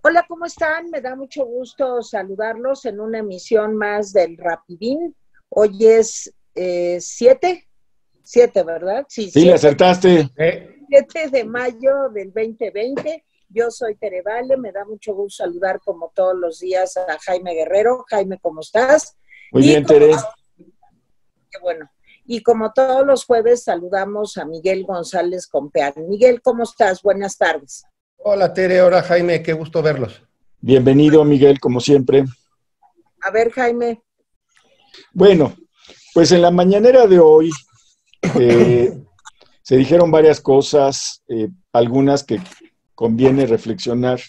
Hola, ¿cómo están? Me da mucho gusto saludarlos en una emisión más del Rapidín. Hoy es 7, ¿verdad? Sí, Sí, le 7, acertaste. 7 de mayo del 2020. Yo soy Tere Vale, me da mucho gusto saludar como todos los días a Jaime Guerrero. Jaime, ¿cómo estás? Muy Y bien, como, Tere. qué bueno, y como todos los jueves saludamos a Miguel González Compeán. Miguel, ¿cómo estás? Buenas tardes. Hola Tere, hola Jaime, qué gusto verlos. Bienvenido, Miguel, como siempre. A ver, Jaime. Bueno, pues en la mañanera de hoy se dijeron varias cosas, algunas que conviene reflexionar.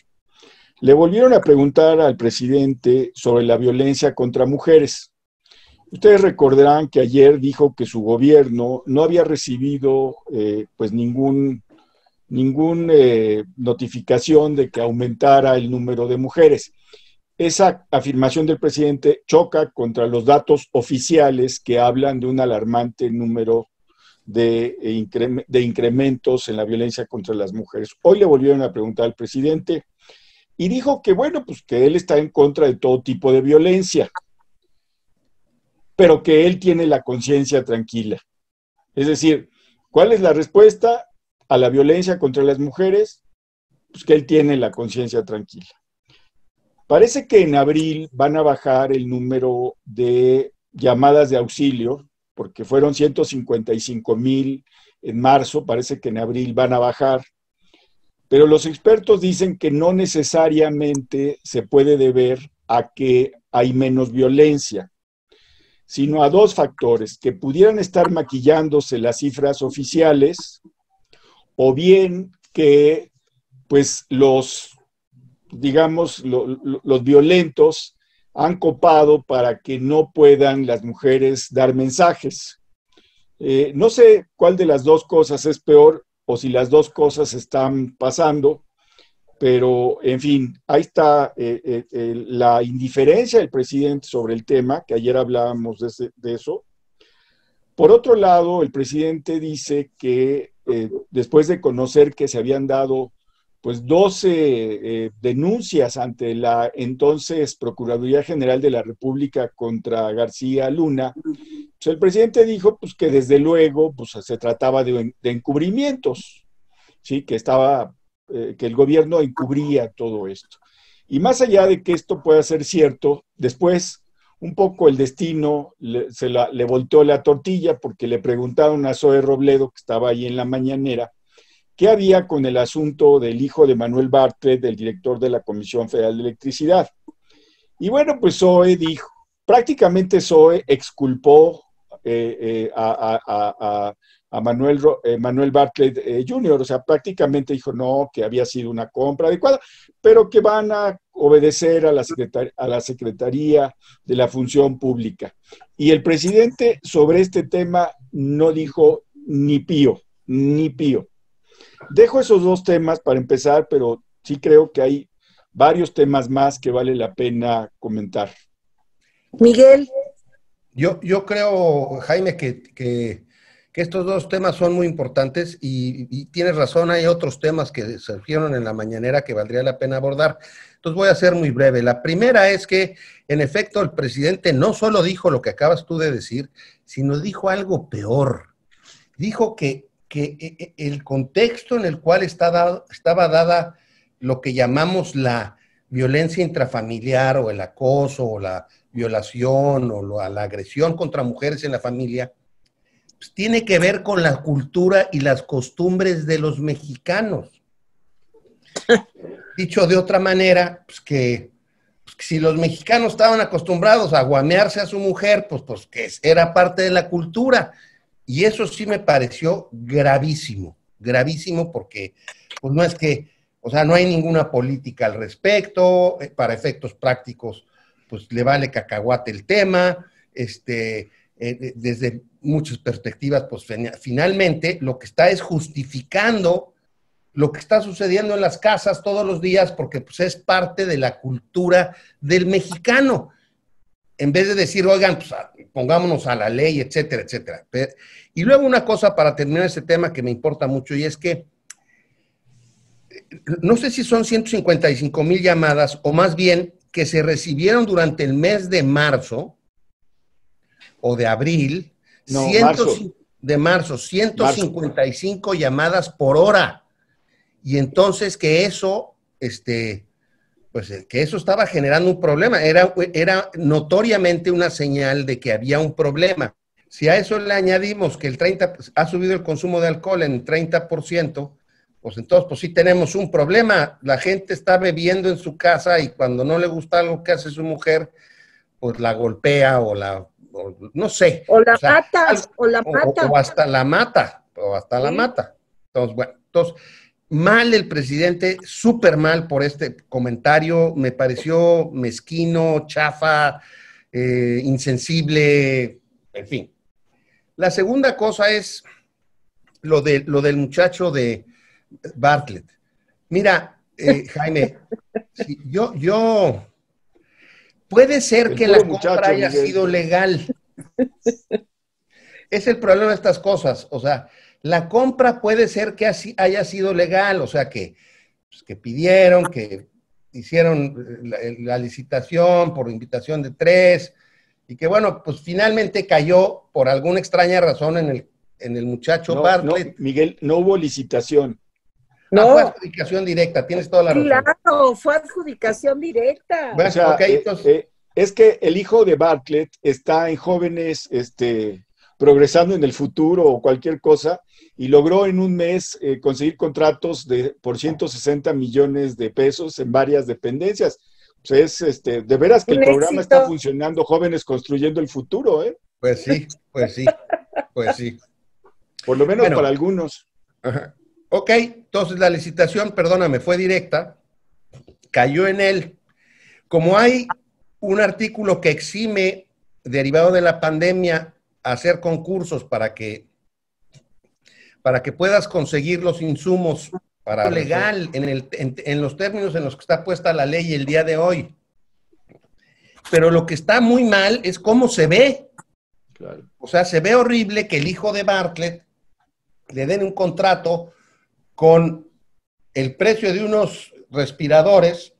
Le volvieron a preguntar al presidente sobre la violencia contra mujeres. Ustedes recordarán que ayer dijo que su gobierno no había recibido pues ningún notificación de que aumentara el número de mujeres. Esa afirmación del presidente choca contra los datos oficiales que hablan de un alarmante número de incrementos en la violencia contra las mujeres. Hoy le volvieron a preguntar al presidente y dijo que, bueno, pues que él está en contra de todo tipo de violencia, pero que él tiene la conciencia tranquila. Es decir, ¿cuál es la respuesta a la violencia contra las mujeres? Pues que él tiene la conciencia tranquila. Parece que en abril van a bajar el número de llamadas de auxilio, porque fueron 155,000 en marzo, parece que en abril van a bajar, pero los expertos dicen que no necesariamente se puede deber a que hay menos violencia, sino a dos factores, que pudieran estar maquillándose las cifras oficiales, o bien que pues los violentos han copado para que no puedan las mujeres dar mensajes. No sé cuál de las dos cosas es peor o si las dos cosas están pasando, pero en fin, ahí está la indiferencia del presidente sobre el tema, que ayer hablábamos de eso. Por otro lado, el presidente dice que después de conocer que se habían dado pues 12 denuncias ante la entonces Procuraduría General de la República contra García Luna, pues el presidente dijo pues que desde luego pues se trataba de encubrimientos, ¿sí? Que el gobierno encubría todo esto. Y más allá de que esto pueda ser cierto, después un poco el destino le volteó la tortilla porque le preguntaron a Zoe Robledo, que estaba ahí en la mañanera, qué había con el asunto del hijo de Manuel Bartlett, del director de la Comisión Federal de Electricidad. Y bueno, pues prácticamente Zoe exculpó a Manuel Bartlett Jr., o sea, prácticamente dijo no, que había sido una compra adecuada, pero que van a obedecer a la Secretaría de la Función Pública. Y el presidente sobre este tema no dijo ni pío, ni pío. Dejo esos dos temas para empezar, pero sí creo que hay varios temas más que vale la pena comentar. Miguel. Yo creo, Jaime, que estos dos temas son muy importantes y tienes razón, hay otros temas que surgieron en la mañanera que valdría la pena abordar. Entonces voy a ser muy breve. La primera es que, en efecto, el presidente no solo dijo lo que acabas tú de decir, sino dijo algo peor. Dijo que el contexto en el cual estaba dada lo que llamamos la violencia intrafamiliar o el acoso o la violación o la agresión contra mujeres en la familia, pues tiene que ver con la cultura y las costumbres de los mexicanos. Dicho de otra manera, pues que si los mexicanos estaban acostumbrados a guamearse a su mujer, pues que era parte de la cultura. Y eso sí me pareció gravísimo porque pues no es que, o sea, no hay ninguna política al respecto, para efectos prácticos, pues le vale cacahuate el tema, desde muchas perspectivas, pues finalmente lo que está es justificando lo que está sucediendo en las casas todos los días porque pues es parte de la cultura del mexicano. En vez de decir, oigan, pues pongámonos a la ley, etcétera, etcétera. Pero, y luego una cosa para terminar ese tema que me importa mucho, y es que no sé si son 155,000 llamadas o más bien que se recibieron durante el mes de marzo o de abril, No, 155 llamadas por hora. Y entonces que eso, pues que eso estaba generando un problema. Era notoriamente una señal de que había un problema. Si a eso le añadimos que ha subido el consumo de alcohol en 30%, pues entonces pues sí tenemos un problema. La gente está bebiendo en su casa y cuando no le gusta algo que hace su mujer, pues la golpea o no sé. O la mata, o la mata. O hasta la mata, la mata. Entonces, bueno, mal el presidente, súper mal por este comentario, me pareció mezquino, chafa, insensible, en fin. La segunda cosa es lo del muchacho de Bartlett. Mira, Jaime, puede ser que la compra haya sido legal. Es el problema de estas cosas, o sea, la compra puede ser que así haya sido legal, o sea, que pidieron, que hicieron la licitación por invitación de 3, y que bueno, pues finalmente cayó por alguna extraña razón en el muchacho Bartlett. No, Miguel, no hubo licitación. No. Fue adjudicación directa, tienes toda la razón. Claro, fue adjudicación directa. O sea, okay, entonces... es que el hijo de Bartlett está en Jóvenes Progresando en el Futuro o cualquier cosa, y logró en un mes conseguir contratos por 160 millones de pesos en varias dependencias. Pues de veras que el programa está funcionando, Jóvenes Construyendo el Futuro, ¿eh? Pues sí. Por lo menos para algunos. Ajá. Ok, entonces la licitación, perdóname, fue directa, cayó en él. Como hay un artículo que exime, derivado de la pandemia, hacer concursos para que puedas conseguir los insumos para legal en los términos en los que está puesta la ley el día de hoy. Pero lo que está muy mal es cómo se ve. Claro. O sea, se ve horrible que el hijo de Bartlett le den un contrato con el precio de unos respiradores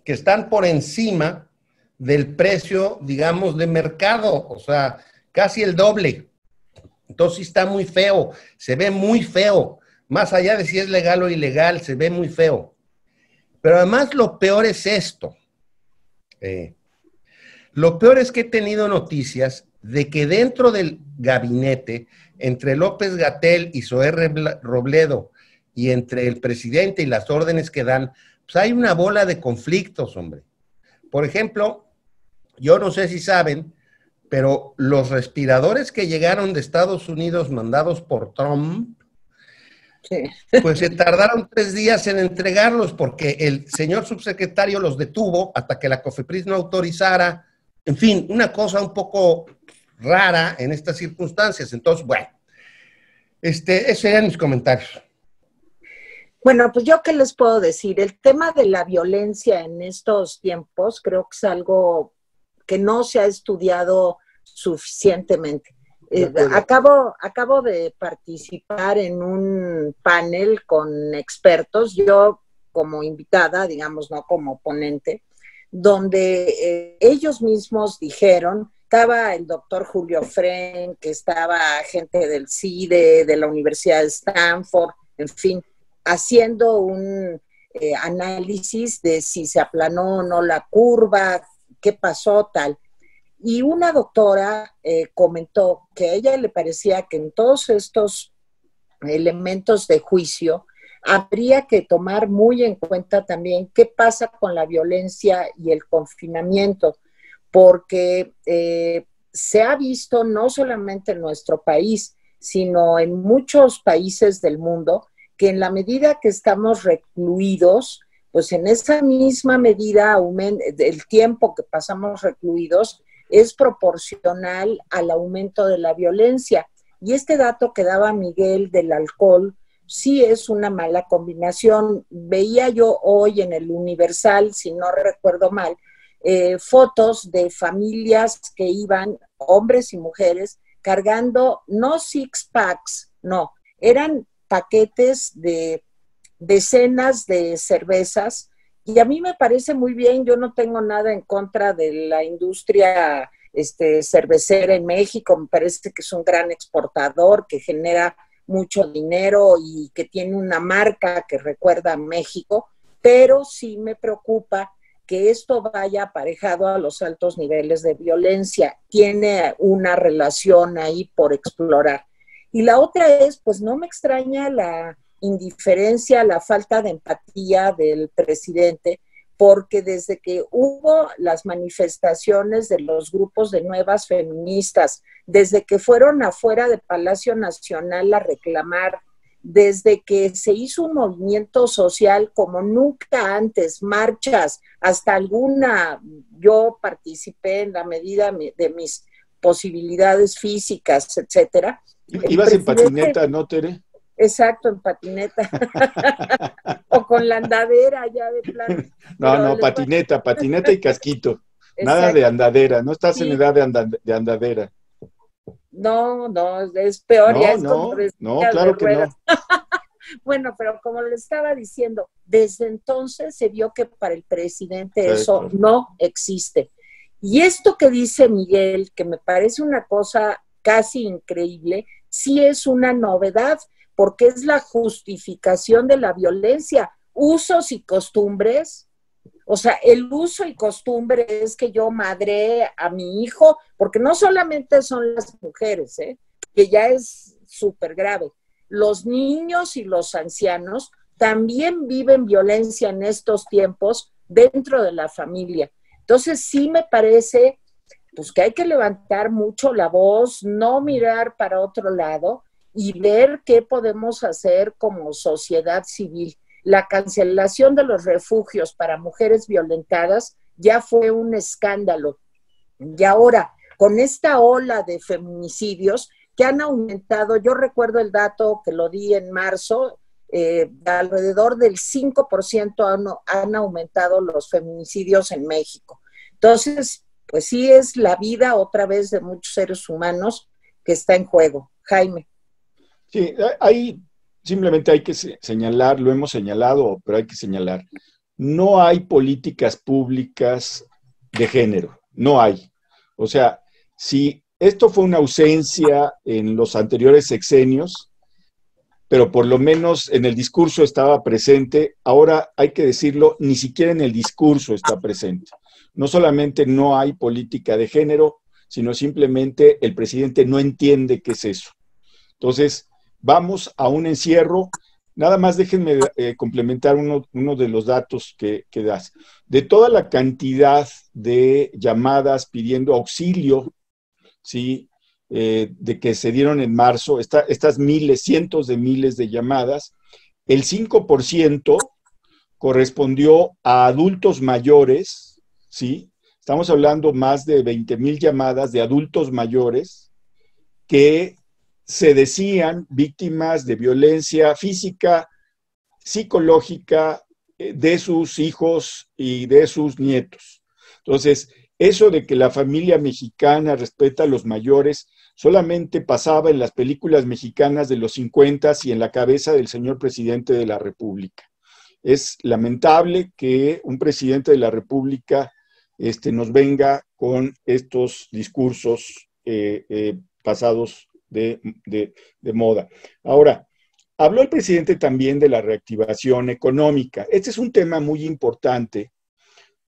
que están por encima del precio, digamos, de mercado, o sea, casi el doble. Entonces sí está muy feo, se ve muy feo, más allá de si es legal o ilegal, se ve muy feo. Pero además lo peor es esto. Lo peor es que he tenido noticias de que dentro del gabinete, entre López-Gatell y Zoé Robledo, y entre el presidente y las órdenes que dan, pues hay una bola de conflictos, hombre. Por ejemplo, yo no sé si saben, pero los respiradores que llegaron de Estados Unidos mandados por Trump, sí, pues se tardaron 3 días en entregarlos porque el señor subsecretario los detuvo hasta que la COFEPRIS no autorizara. En fin, una cosa un poco rara en estas circunstancias. Entonces, bueno, esos serían mis comentarios. Bueno, pues yo qué les puedo decir. El tema de la violencia en estos tiempos creo que es algo que no se ha estudiado suficientemente. Acabo de participar en un panel con expertos, yo como invitada, digamos, no como ponente, donde ellos mismos dijeron, estaba el doctor Julio Frenk, que estaba gente del CIDE, de la Universidad de Stanford, en fin, haciendo un análisis de si se aplanó o no la curva, qué pasó, tal. Y una doctora comentó que a ella le parecía que en todos estos elementos de juicio habría que tomar muy en cuenta también qué pasa con la violencia y el confinamiento, porque se ha visto no solamente en nuestro país, sino en muchos países del mundo, que en la medida que estamos recluidos, pues en esa misma medida el tiempo que pasamos recluidos es proporcional al aumento de la violencia. Y este dato que daba Miguel del alcohol sí es una mala combinación. Veía yo hoy en el Universal, si no recuerdo mal, fotos de familias que iban, hombres y mujeres, cargando no six packs, no, eran paquetes de decenas de cervezas, y a mí me parece muy bien. Yo no tengo nada en contra de la industria cervecera en México. Me parece que es un gran exportador, que genera mucho dinero y que tiene una marca que recuerda a México, pero sí me preocupa que esto vaya aparejado a los altos niveles de violencia. Tiene una relación ahí por explorar. Y la otra es, pues no me extraña la indiferencia, la falta de empatía del presidente, porque desde que hubo las manifestaciones de los grupos de nuevas feministas, desde que fueron afuera del Palacio Nacional a reclamar, desde que se hizo un movimiento social como nunca antes, marchas, hasta alguna, yo participé en la medida de mis posibilidades físicas, etcétera. Ibas en patineta, ¿no, Tere? Exacto, en patineta. O con la andadera ya de plano. No, patineta y casquito. Nada de andadera, no estás en edad de andadera. No, es peor. No, ya es no, claro que no. Bueno, pero como le estaba diciendo, desde entonces se vio que para el presidente eso no existe. Y esto que dice Miguel, que me parece una cosa casi increíble, sí es una novedad, porque es la justificación de la violencia, usos y costumbres. O sea, el uso y costumbre es que yo madré a mi hijo, porque no solamente son las mujeres, que ya es súper grave. Los niños y los ancianos también viven violencia en estos tiempos dentro de la familia. Entonces sí me parece pues que hay que levantar mucho la voz, no mirar para otro lado y ver qué podemos hacer como sociedad civil. La cancelación de los refugios para mujeres violentadas ya fue un escándalo. Y ahora, con esta ola de feminicidios que han aumentado, yo recuerdo el dato que lo di en marzo, alrededor del 5% han aumentado los feminicidios en México. Entonces, pues sí es la vida otra vez de muchos seres humanos que está en juego. Jaime. Sí, ahí simplemente hay que señalar, lo hemos señalado, pero hay que señalar, no hay políticas públicas de género, no hay. O sea, si esto fue una ausencia en los anteriores sexenios, pero por lo menos en el discurso estaba presente, ahora hay que decirlo, ni siquiera en el discurso está presente. No solamente no hay política de género, sino simplemente el presidente no entiende qué es eso. Entonces, vamos a un encierro. Nada más déjenme complementar uno de los datos que das. De toda la cantidad de llamadas pidiendo auxilio, ¿sí? De que se dieron en marzo, estas miles, cientos de miles de llamadas, el 5% correspondió a adultos mayores, ¿sí? Estamos hablando más de 20,000 llamadas de adultos mayores que se decían víctimas de violencia física, psicológica, de sus hijos y de sus nietos. Entonces, eso de que la familia mexicana respeta a los mayores solamente pasaba en las películas mexicanas de los 50 y en la cabeza del señor presidente de la República. Es lamentable que un presidente de la República nos venga con estos discursos pasados de moda. Ahora, habló el presidente también de la reactivación económica. Este es un tema muy importante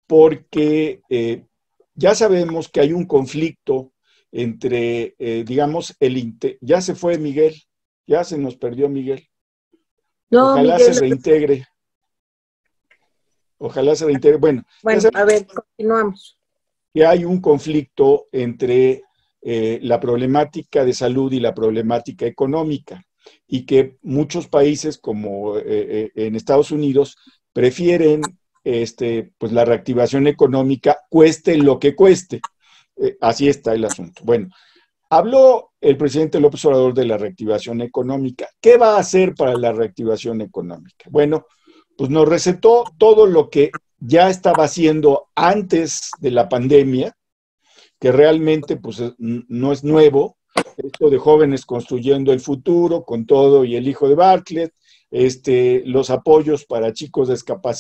porque ya sabemos que hay un conflicto entre, digamos, ya se fue Miguel, ya se nos perdió Miguel. No, ojalá Miguel, se reintegre. Ojalá se reintegre. Bueno, a ver, continuamos. Que hay un conflicto entre la problemática de salud y la problemática económica, y que muchos países como en Estados Unidos prefieren pues la reactivación económica, cueste lo que cueste. Así está el asunto. Bueno, habló el presidente López Obrador de la reactivación económica. ¿Qué va a hacer para la reactivación económica? Bueno, pues nos recetó todo lo que ya estaba haciendo antes de la pandemia, que realmente pues no es nuevo. Esto de jóvenes construyendo el futuro con todo y el hijo de Bartlett, los apoyos para chicos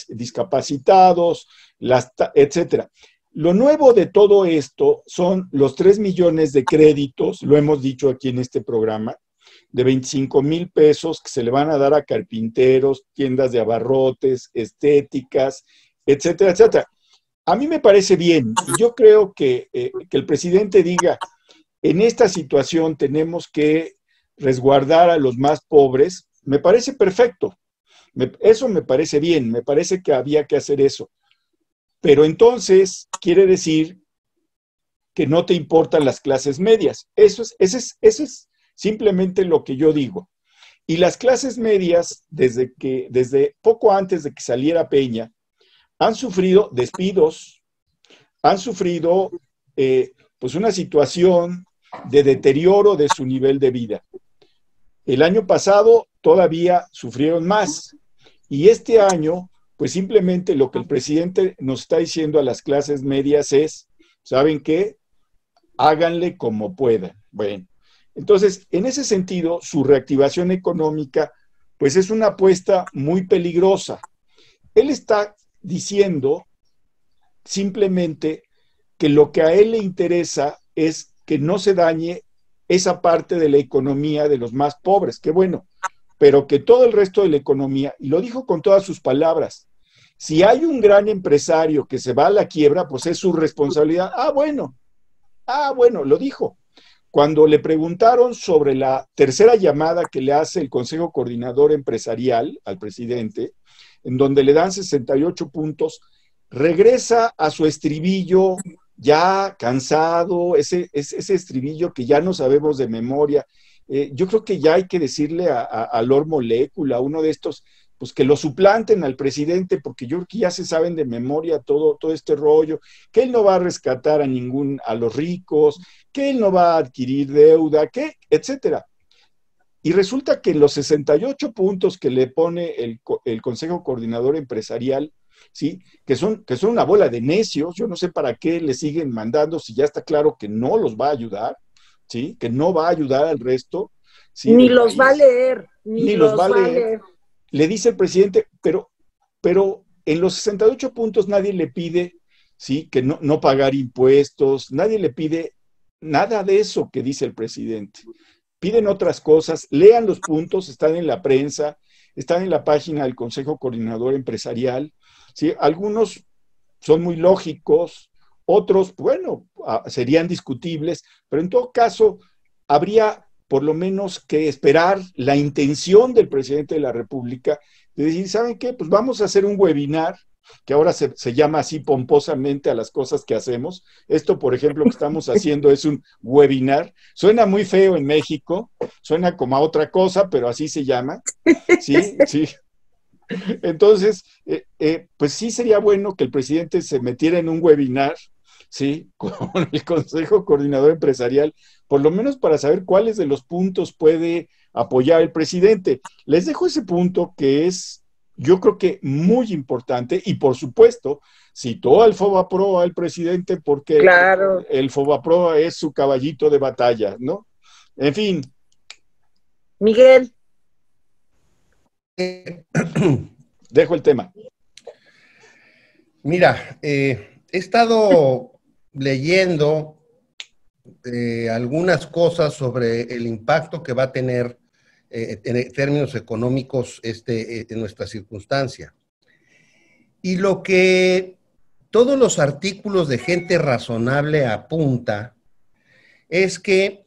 discapacitados, etcétera. Lo nuevo de todo esto son los 3 millones de créditos, lo hemos dicho aquí en este programa, de 25,000 pesos que se le van a dar a carpinteros, tiendas de abarrotes, estéticas, etcétera, etcétera. A mí me parece bien, y yo creo que el presidente diga, en esta situación tenemos que resguardar a los más pobres, me parece perfecto. Eso me parece bien, me parece que había que hacer eso. Pero entonces quiere decir que no te importan las clases medias. Eso es simplemente lo que yo digo. Y las clases medias, desde poco antes de que saliera Peña, han sufrido despidos, han sufrido pues una situación de deterioro de su nivel de vida. El año pasado todavía sufrieron más. Y este año, pues simplemente lo que el presidente nos está diciendo a las clases medias es, ¿saben qué? Háganle como puedan. Bueno, entonces, en ese sentido, su reactivación económica, pues es una apuesta muy peligrosa. Él está diciendo simplemente que lo que a él le interesa es que no se dañe esa parte de la economía de los más pobres, que bueno, pero que todo el resto de la economía, y lo dijo con todas sus palabras, si hay un gran empresario que se va a la quiebra, pues es su responsabilidad. Bueno, lo dijo. Cuando le preguntaron sobre la tercera llamada que le hace el Consejo Coordinador Empresarial al presidente, en donde le dan 68 puntos, regresa a su estribillo ya cansado, ese estribillo que ya no sabemos de memoria. Yo creo que ya hay que decirle a Lord Molecula, uno de estos, pues que lo suplanten al presidente, porque yo creo que ya se saben de memoria todo este rollo, que él no va a rescatar a los ricos, que él no va a adquirir deuda, etcétera. Y resulta que los 68 puntos que le pone el Consejo Coordinador Empresarial, ¿sí? que son una bola de necios, yo no sé para qué le siguen mandando si ya está claro que no los va a ayudar, ¿sí? Que no va a ayudar al resto. ¿Sí? Ni los va a leer, ni los va a leer. Le dice el presidente, pero en los 68 puntos nadie le pide, ¿sí? Que no pagar impuestos, nadie le pide nada de eso que dice el presidente. Piden otras cosas, lean los puntos, están en la prensa, están en la página del Consejo Coordinador Empresarial, ¿sí? Algunos son muy lógicos, otros, bueno, serían discutibles, pero en todo caso habría por lo menos que esperar la intención del presidente de la República de decir, ¿saben qué? Pues vamos a hacer un webinar, que ahora se llama así pomposamente a las cosas que hacemos. Esto, por ejemplo, que estamos haciendo es un webinar. Suena muy feo en México, suena como a otra cosa, pero así se llama. Sí, sí. Entonces, pues sí sería bueno que el presidente se metiera en un webinar, ¿sí? Con el Consejo Coordinador Empresarial, por lo menos para saber cuáles de los puntos puede apoyar el presidente. Les dejo ese punto que es, yo creo que muy importante, y por supuesto, citó al Fobaproa al presidente porque claro, el Fobaproa es su caballito de batalla, ¿no? En fin. Miguel. Dejo el tema. Mira, he estado leyendo algunas cosas sobre el impacto que va a tener en términos económicos en nuestra circunstancia. Y lo que todos los artículos de gente razonable apunta es que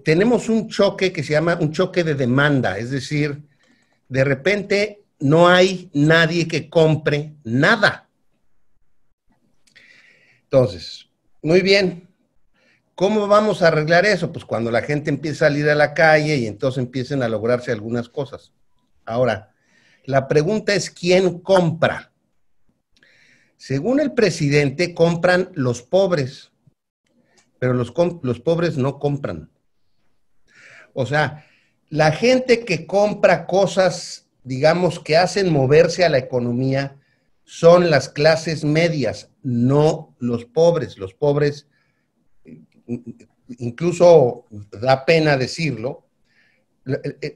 tenemos un choque que se llama un choque de demanda, es decir, de repente no hay nadie que compre nada. Entonces, muy bien, ¿cómo vamos a arreglar eso? Pues cuando la gente empieza a salir a la calle y entonces empiecen a lograrse algunas cosas. Ahora, la pregunta es, ¿quién compra? Según el presidente, compran los pobres, pero los pobres no compran. O sea, la gente que compra cosas, digamos, que hacen moverse a la economía, son las clases medias, no los pobres. Los pobres, incluso da pena decirlo,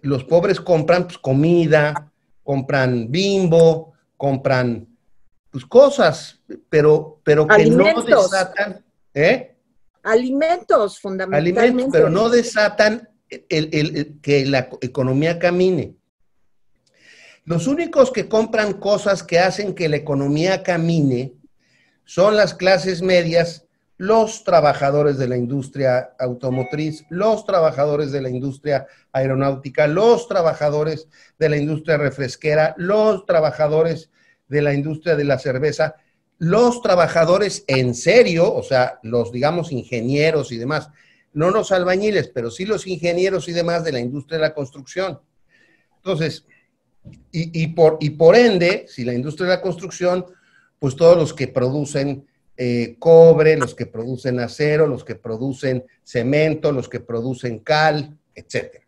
los pobres compran pues, comida, compran Bimbo, compran pues, cosas, pero que no Alimentos. desatan, Alimentos, fundamentalmente. alimentos, pero no desatan que la economía camine. Los únicos que compran cosas que hacen que la economía camine son las clases medias, los trabajadores de la industria automotriz, los trabajadores de la industria aeronáutica, los trabajadores de la industria refresquera, los trabajadores de la industria de la cerveza, los trabajadores en serio, o sea, los, digamos, ingenieros y demás, no los albañiles, pero sí los ingenieros y demás de la industria de la construcción. Entonces, y por ende, si la industria de la construcción, pues todos los que producen cobre, los que producen acero, los que producen cemento, los que producen cal, etc.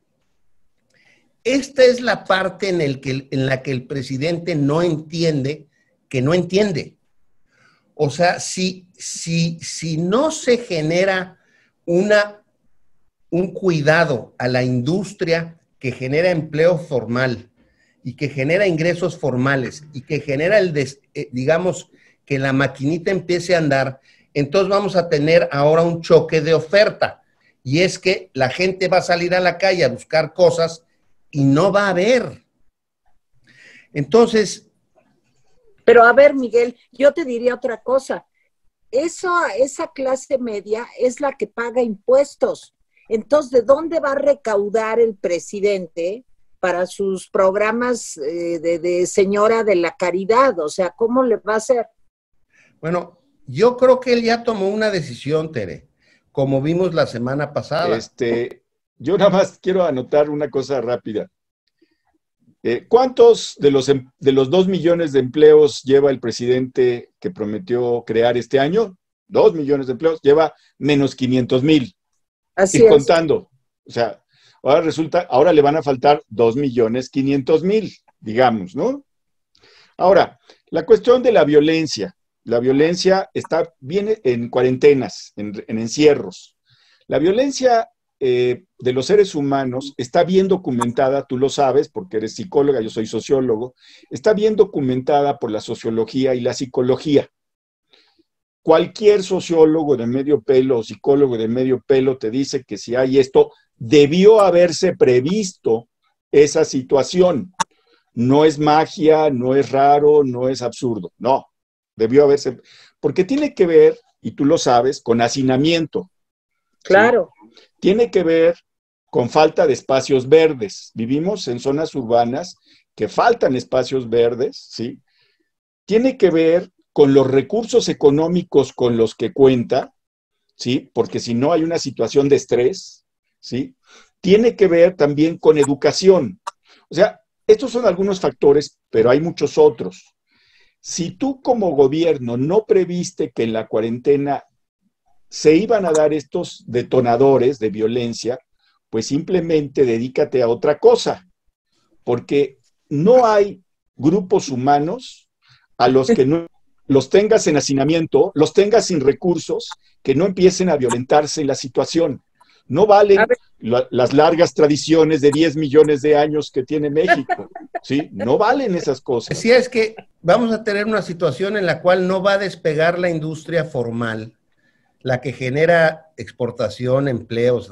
Esta es la parte en la que el presidente no entiende que no entiende. O sea, si no se genera un cuidado a la industria que genera empleo formal y que genera ingresos formales y que genera digamos, que la maquinita empiece a andar, entonces vamos a tener ahora un choque de oferta. Y es que la gente va a salir a la calle a buscar cosas y no va a haber. Entonces... Pero a ver, Miguel, yo te diría otra cosa. Esa clase media es la que paga impuestos. Entonces, ¿de dónde va a recaudar el presidente para sus programas de señora de la caridad? O sea, ¿cómo le va a hacer? Bueno, yo creo que él ya tomó una decisión, Tere, como vimos la semana pasada. Yo nada más quiero anotar una cosa rápida. ¿Cuántos de los 2 millones de empleos lleva el presidente que prometió crear este año? 2 millones de empleos, lleva menos 500,000. Así ir es. contando. O sea, ahora le van a faltar 2,500,000, digamos, ¿no? Ahora, la cuestión de la violencia. La violencia viene en cuarentenas, en encierros. La violencia de los seres humanos está bien documentada, tú lo sabes, porque eres psicóloga, yo soy sociólogo, está bien documentada por la sociología y la psicología. Cualquier sociólogo de medio pelo o psicólogo de medio pelo te dice que si hay esto, debió haberse previsto esa situación. No es magia, no es raro, no es absurdo, no. Debió haberse, porque tiene que ver, y tú lo sabes, con hacinamiento. Claro. ¿Sí? Tiene que ver con falta de espacios verdes. Vivimos en zonas urbanas que faltan espacios verdes, ¿sí? Tiene que ver con los recursos económicos con los que cuenta, ¿sí? Porque si no hay una situación de estrés, ¿sí? Tiene que ver también con educación. O sea, estos son algunos factores, pero hay muchos otros. Si tú como gobierno no previste que en la cuarentena se iban a dar estos detonadores de violencia, pues simplemente dedícate a otra cosa, porque no hay grupos humanos a los que no los tengas en hacinamiento, los tengas sin recursos, que no empiecen a violentarse en la situación. No valen las largas tradiciones de 10 millones de años que tiene México, ¿sí? No valen esas cosas. Sí, es que vamos a tener una situación en la cual no va a despegar la industria formal, la que genera exportación, empleos,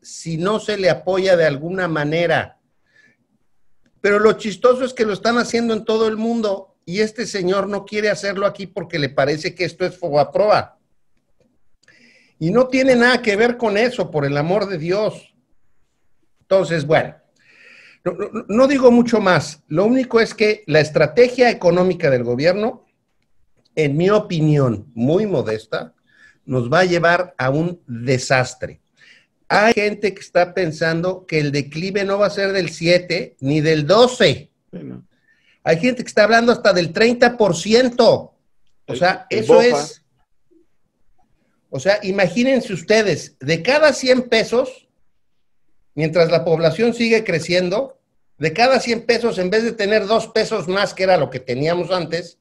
si no se le apoya de alguna manera. Pero lo chistoso es que lo están haciendo en todo el mundo y este señor no quiere hacerlo aquí porque le parece que esto es fobaproa. Y no tiene nada que ver con eso, por el amor de Dios. Entonces, bueno, no digo mucho más. Lo único es que la estrategia económica del gobierno, en mi opinión, muy modesta, nos va a llevar a un desastre. Hay gente que está pensando que el declive no va a ser del 7 ni del 12. Bueno. Hay gente que está hablando hasta del 30%. O sea, eso es... O sea, imagínense ustedes, de cada 100 pesos, mientras la población sigue creciendo, de cada 100 pesos, en vez de tener 2 pesos más, que era lo que teníamos antes,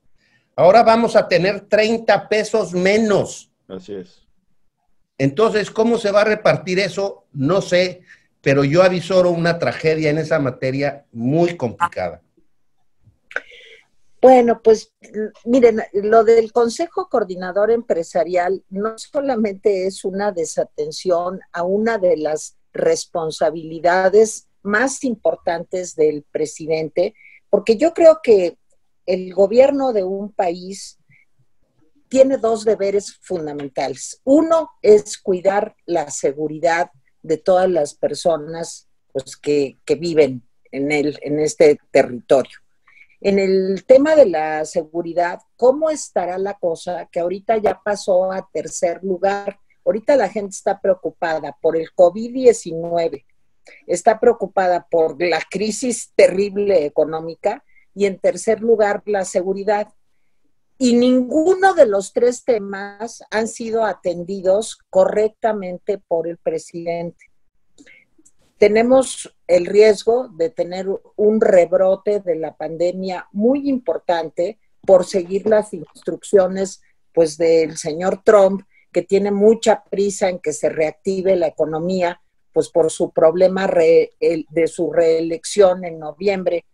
ahora vamos a tener 30 pesos menos. Así es. Entonces, ¿cómo se va a repartir eso? No sé, pero yo avisoro una tragedia en esa materia muy complicada. Bueno, pues miren, lo del Consejo Coordinador Empresarial no solamente es una desatención a una de las responsabilidades más importantes del presidente, porque yo creo que el gobierno de un país tiene dos deberes fundamentales. Uno es cuidar la seguridad de todas las personas pues, que viven en este territorio. En el tema de la seguridad, ¿cómo estará la cosa? Que ahorita ya pasó a tercer lugar. Ahorita la gente está preocupada por el COVID-19, está preocupada por la crisis terrible económica y en tercer lugar la seguridad. Y ninguno de los tres temas han sido atendidos correctamente por el presidente. Tenemos el riesgo de tener un rebrote de la pandemia muy importante por seguir las instrucciones pues, del señor Trump, que tiene mucha prisa en que se reactive la economía, pues por su problema de su reelección en noviembre.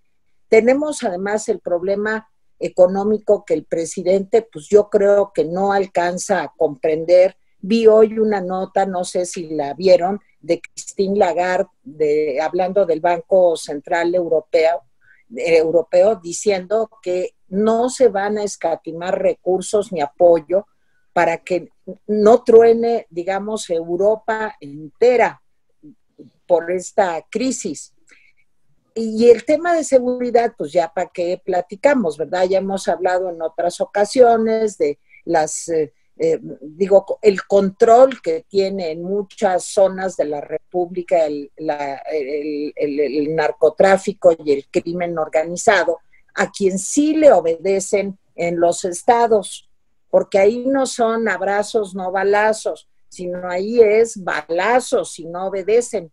Tenemos además el problema económico que el presidente, pues yo creo que no alcanza a comprender. Vi hoy una nota, no sé si la vieron, de Christine Lagarde, hablando del Banco Central Europeo, diciendo que no se van a escatimar recursos ni apoyo para que no truene, digamos, Europa entera por esta crisis. Y el tema de seguridad, pues ya para qué platicamos, ¿verdad? Ya hemos hablado en otras ocasiones de las, el control que tiene en muchas zonas de la República el narcotráfico y el crimen organizado, a quien sí le obedecen en los estados, porque ahí no son abrazos, no balazos, sino ahí es balazos y no obedecen.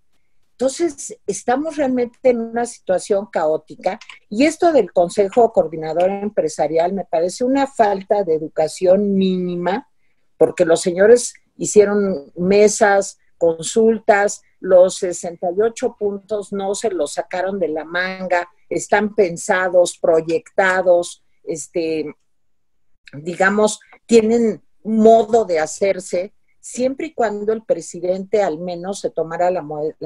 Entonces, estamos realmente en una situación caótica y esto del Consejo Coordinador Empresarial me parece una falta de educación mínima, porque los señores hicieron mesas, consultas, los 68 puntos no se los sacaron de la manga, están pensados, proyectados, digamos, tienen modo de hacerse, siempre y cuando el presidente al menos se tomara la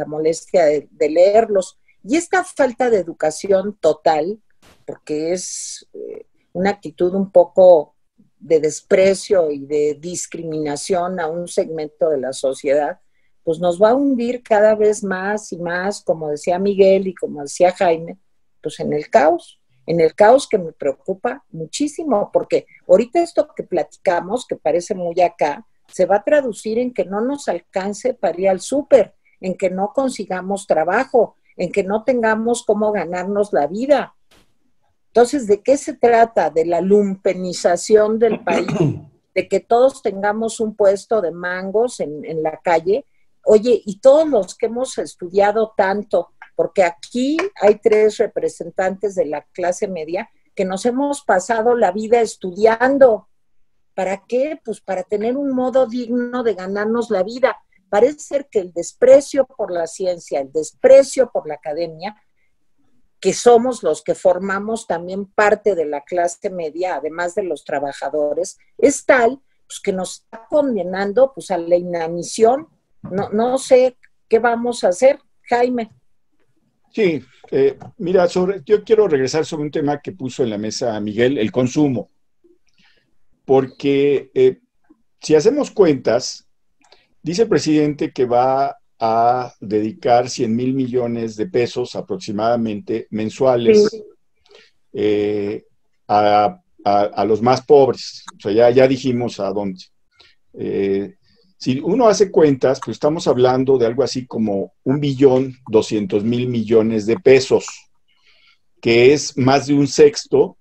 molestia de leerlos. Y esta falta de educación total, porque es una actitud un poco de desprecio y de discriminación a un segmento de la sociedad, pues nos va a hundir cada vez más y más, como decía Miguel y como decía Jaime, pues en el caos que me preocupa muchísimo, porque ahorita esto que platicamos, que parece muy acá, se va a traducir en que no nos alcance para ir al súper, en que no consigamos trabajo, en que no tengamos cómo ganarnos la vida. Entonces, ¿de qué se trata? De la lumpenización del país, de que todos tengamos un puesto de mangos en la calle. Oye, y todos los que hemos estudiado tanto, porque aquí hay 3 representantes de la clase media que nos hemos pasado la vida estudiando. ¿Para qué? Pues para tener un modo digno de ganarnos la vida. Parece ser que el desprecio por la ciencia, el desprecio por la academia, que somos los que formamos también parte de la clase media, además de los trabajadores, es tal pues, que nos está condenando pues, a la inanición. No sé qué vamos a hacer, Jaime. Sí, mira, yo quiero regresar sobre un tema que puso en la mesa Miguel, el consumo. Porque si hacemos cuentas, dice el presidente que va a dedicar 100,000 millones de pesos aproximadamente mensuales a los más pobres. O sea, ya dijimos a dónde. Si uno hace cuentas, pues estamos hablando de algo así como 1,200,000 millones de pesos, que es más de un sexto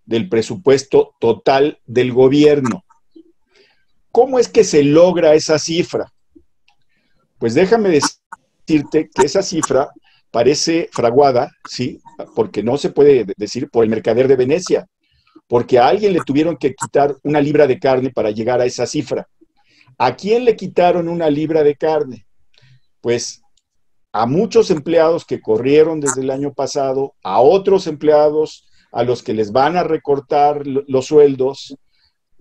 del presupuesto total del gobierno. ¿Cómo es que se logra esa cifra? Pues déjame decirte que esa cifra parece fraguada, ¿sí? Porque no se puede decir por el mercader de Venecia, porque a alguien le tuvieron que quitar 1 libra de carne para llegar a esa cifra. ¿A quién le quitaron 1 libra de carne? Pues a muchos empleados que corrieron desde el año pasado, a otros empleados a los que les van a recortar los sueldos,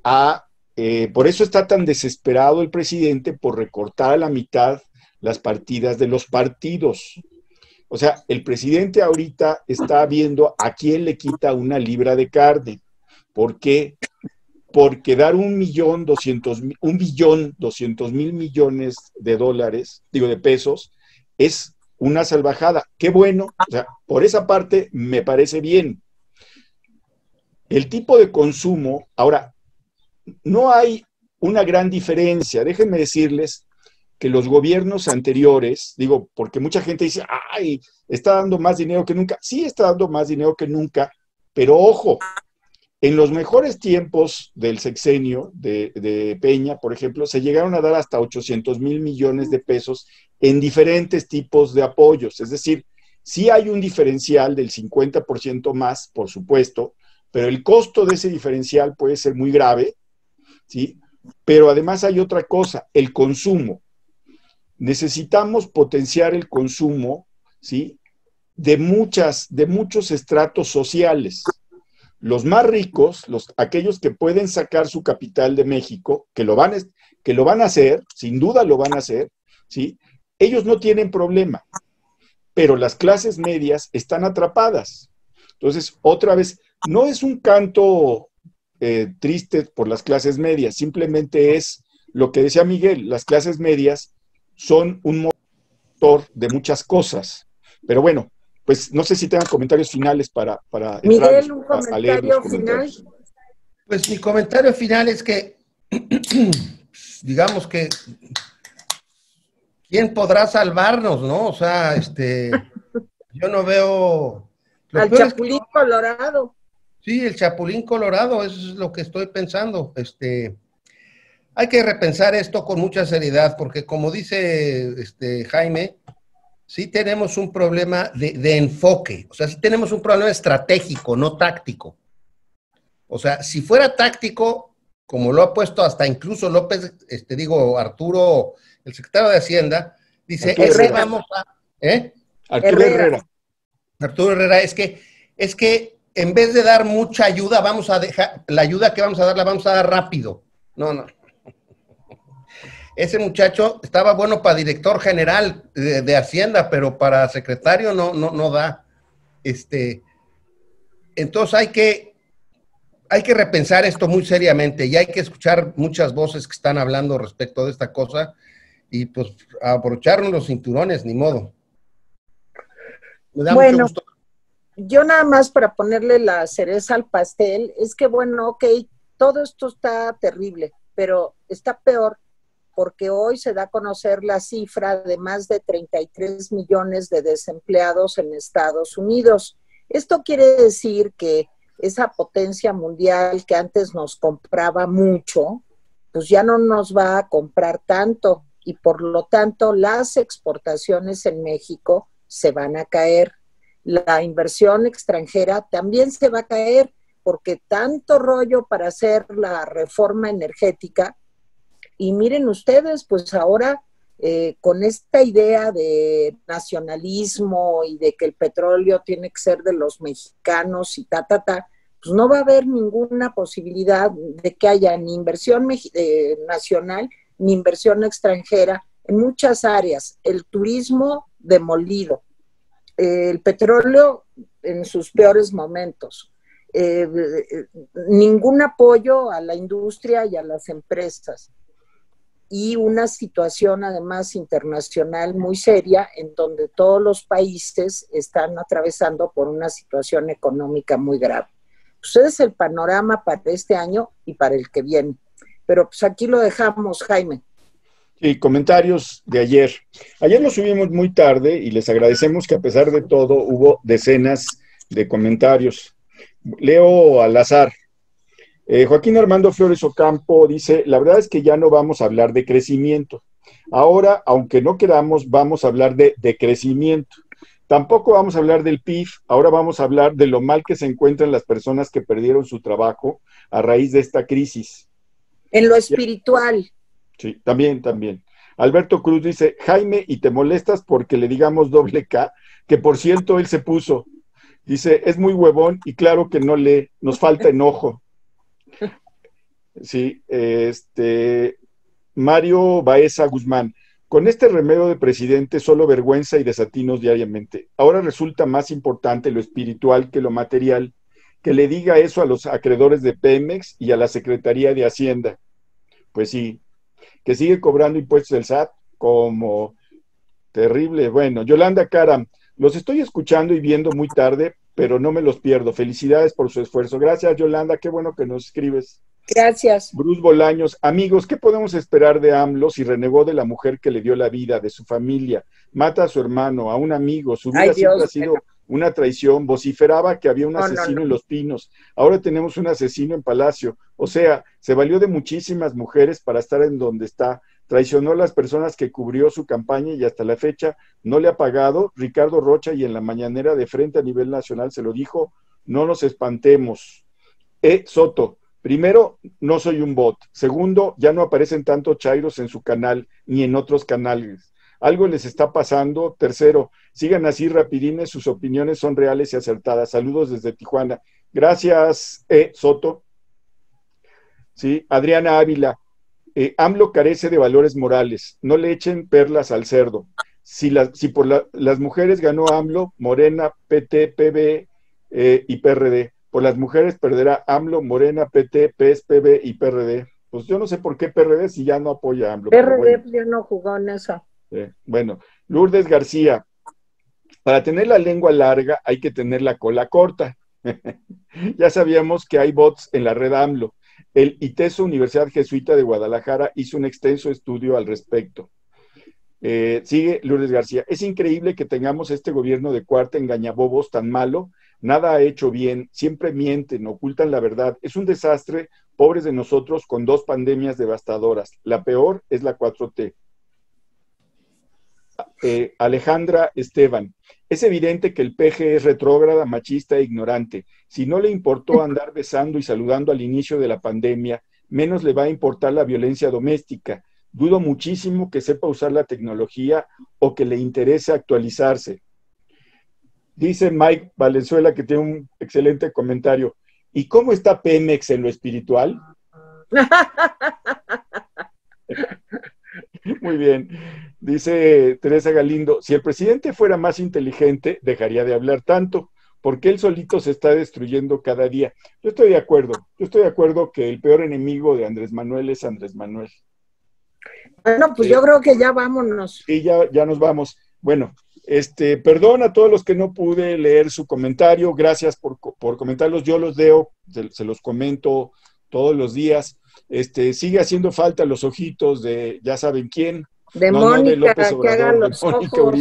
por eso está tan desesperado el presidente por recortar a la mitad las partidas de los partidos. O sea, el presidente ahorita está viendo a quién le quita una libra de carne. ¿Por qué? Porque dar 1.200.000 millones de dólares, de pesos, es una salvajada. Qué bueno, o sea, por esa parte me parece bien. El tipo de consumo, ahora, no hay una gran diferencia. Déjenme decirles que los gobiernos anteriores, porque mucha gente dice, ay, está dando más dinero que nunca. Sí, está dando más dinero que nunca, pero ojo, en los mejores tiempos del sexenio de Peña, por ejemplo, se llegaron a dar hasta 800.000 millones de pesos en diferentes tipos de apoyos. Es decir, sí hay un diferencial del 50% más, por supuesto, pero el costo de ese diferencial puede ser muy grave, ¿sí? Pero además hay otra cosa, el consumo. Necesitamos potenciar el consumo, ¿sí? de muchos estratos sociales. Los más ricos, aquellos que pueden sacar su capital de México, que lo van a hacer, sin duda lo van a hacer, ¿sí? Ellos no tienen problema, pero las clases medias están atrapadas. Entonces, otra vez, no es un canto triste por las clases medias, simplemente es lo que decía Miguel, las clases medias son un motor de muchas cosas. Pero bueno, pues no sé si tengan comentarios finales para Miguel, un comentario final. Pues mi comentario final es que, digamos que, ¿quién podrá salvarnos, no? O sea, yo no veo... Al Chapulín Colorado. Sí, el Chapulín Colorado, eso es lo que estoy pensando. Hay que repensar esto con mucha seriedad, porque como dice Jaime, sí tenemos un problema de enfoque, o sea, sí tenemos un problema estratégico, no táctico. O sea, si fuera táctico, como lo ha puesto hasta incluso López, Arturo, el secretario de Hacienda, dice, Arturo Herrera. Arturo Herrera, es que en vez de dar mucha ayuda, vamos a dejar, la ayuda que vamos a dar, la vamos a dar rápido. No. Ese muchacho estaba bueno para director general de Hacienda, pero para secretario no da. Entonces hay que repensar esto muy seriamente y hay que escuchar muchas voces que están hablando respecto de esta cosa y pues abrocharnos los cinturones, ni modo. Me da mucho gusto. Yo nada más para ponerle la cereza al pastel, es que bueno, ok, todo esto está terrible, pero está peor porque hoy se da a conocer la cifra de más de 33 millones de desempleados en Estados Unidos. Esto quiere decir que esa potencia mundial que antes nos compraba mucho, pues ya no nos va a comprar tanto y por lo tanto las exportaciones en México se van a caer. La inversión extranjera también se va a caer porque tanto rollo para hacer la reforma energética. Y miren ustedes, pues ahora con esta idea de nacionalismo y de que el petróleo tiene que ser de los mexicanos y pues no va a haber ninguna posibilidad de que haya ni inversión nacional ni inversión extranjera en muchas áreas. El turismo demolido, el petróleo en sus peores momentos, ningún apoyo a la industria y a las empresas. Y una situación además internacional muy seria en donde todos los países están atravesando por una situación económica muy grave. Pues ese es el panorama para este año y para el que viene. Pero pues aquí lo dejamos, Jaime. Sí, comentarios de ayer. Ayer lo subimos muy tarde y les agradecemos que a pesar de todo hubo decenas de comentarios. Leo al azar. Joaquín Armando Flores Ocampo dice, la verdad es que ya no vamos a hablar de crecimiento. Ahora, aunque no queramos, vamos a hablar de decrecimiento. Tampoco vamos a hablar del PIB, ahora vamos a hablar de lo mal que se encuentran las personas que perdieron su trabajo a raíz de esta crisis. En lo espiritual. Sí, también. Alberto Cruz dice, Jaime, ¿y te molestas porque le digamos doble K? Que por cierto, él se puso. Dice, es muy huevón y claro que no lee, nos falta enojo. Sí, Mario Baeza Guzmán. Con este remedio de presidente, solo vergüenza y desatinos diariamente. Ahora resulta más importante lo espiritual que lo material. Que le diga eso a los acreedores de Pemex y a la Secretaría de Hacienda. Pues sí, que sigue cobrando impuestos del SAT como terrible. Bueno, Yolanda Caram, los estoy escuchando y viendo muy tarde, pero no me los pierdo. Felicidades por su esfuerzo. Gracias, Yolanda, qué bueno que nos escribes. Gracias. Bruce Bolaños, amigos, ¿qué podemos esperar de AMLO si renegó de la mujer que le dio la vida, de su familia, mata a su hermano, a un amigo, su vida siempre ha sido una traición, vociferaba que había un asesino en Los Pinos, ahora tenemos un asesino en Palacio, o sea, se valió de muchísimas mujeres para estar en donde está, traicionó a las personas que cubrió su campaña y hasta la fecha no le ha pagado. Ricardo Rocha, y en la mañanera de Frente a nivel nacional se lo dijo, no nos espantemos. Soto, primero, no soy un bot. Segundo, ya no aparecen tanto chairos en su canal ni en otros canales. Algo les está pasando. Tercero, sigan así rapidines, sus opiniones son reales y acertadas. Saludos desde Tijuana. Gracias, Soto. Sí, Adriana Ávila. AMLO carece de valores morales. No le echen perlas al cerdo. Si por las mujeres ganó AMLO, Morena, PT, PB y PRD. Por las mujeres perderá AMLO, Morena, PT, PES, PB y PRD. Pues yo no sé por qué PRD si ya no apoya a AMLO. PRD bueno. Ya no jugó en eso. Bueno, Lourdes García. Para tener la lengua larga hay que tener la cola corta. Ya sabíamos que hay bots en la red AMLO. El ITESO, Universidad Jesuita de Guadalajara, hizo un extenso estudio al respecto. Sigue Lourdes García. Es increíble que tengamos este gobierno de cuarta engañabobos tan malo. Nada ha hecho bien, siempre mienten, ocultan la verdad. Es un desastre, pobres de nosotros, con 2 pandemias devastadoras. La peor es la 4T. Alejandra Esteban. Es evidente que el PG es retrógrada, machista e ignorante. Si no le importó andar besando y saludando al inicio de la pandemia, menos le va a importar la violencia doméstica. Dudo muchísimo que sepa usar la tecnología o que le interese actualizarse. Dice Mike Valenzuela, que tiene un excelente comentario. ¿Y cómo está Pemex en lo espiritual? Muy bien. Dice Teresa Galindo, si el presidente fuera más inteligente, dejaría de hablar tanto, porque él solito se está destruyendo cada día. Yo estoy de acuerdo que el peor enemigo de Andrés Manuel es Andrés Manuel. Bueno, pues yo creo que ya vámonos. Sí, ya nos vamos. Bueno, perdón a todos los que no pude leer su comentario, gracias por comentarlos, yo los leo, se los comento todos los días. Sigue haciendo falta los ojitos de ya saben quién. De Mónica, que haga los ojos.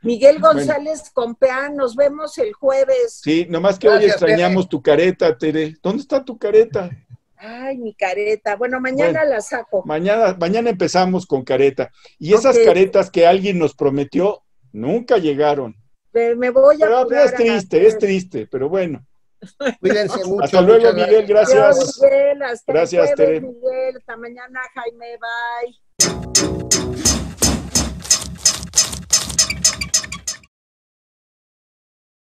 Miguel González Compeán, nos vemos el jueves. Sí, nomás que hoy extrañamos tu careta, Tere. ¿Dónde está tu careta? Ay, mi careta. Bueno, mañana la saco. Mañana empezamos con careta. Y esas caretas que alguien nos prometió, nunca llegaron. Me voy a pero es triste, pero bueno. Cuídense mucho. Hasta luego, Miguel, gracias. Adiós, Miguel, hasta gracias, el jueves, Tere. Miguel, hasta mañana, Jaime, bye.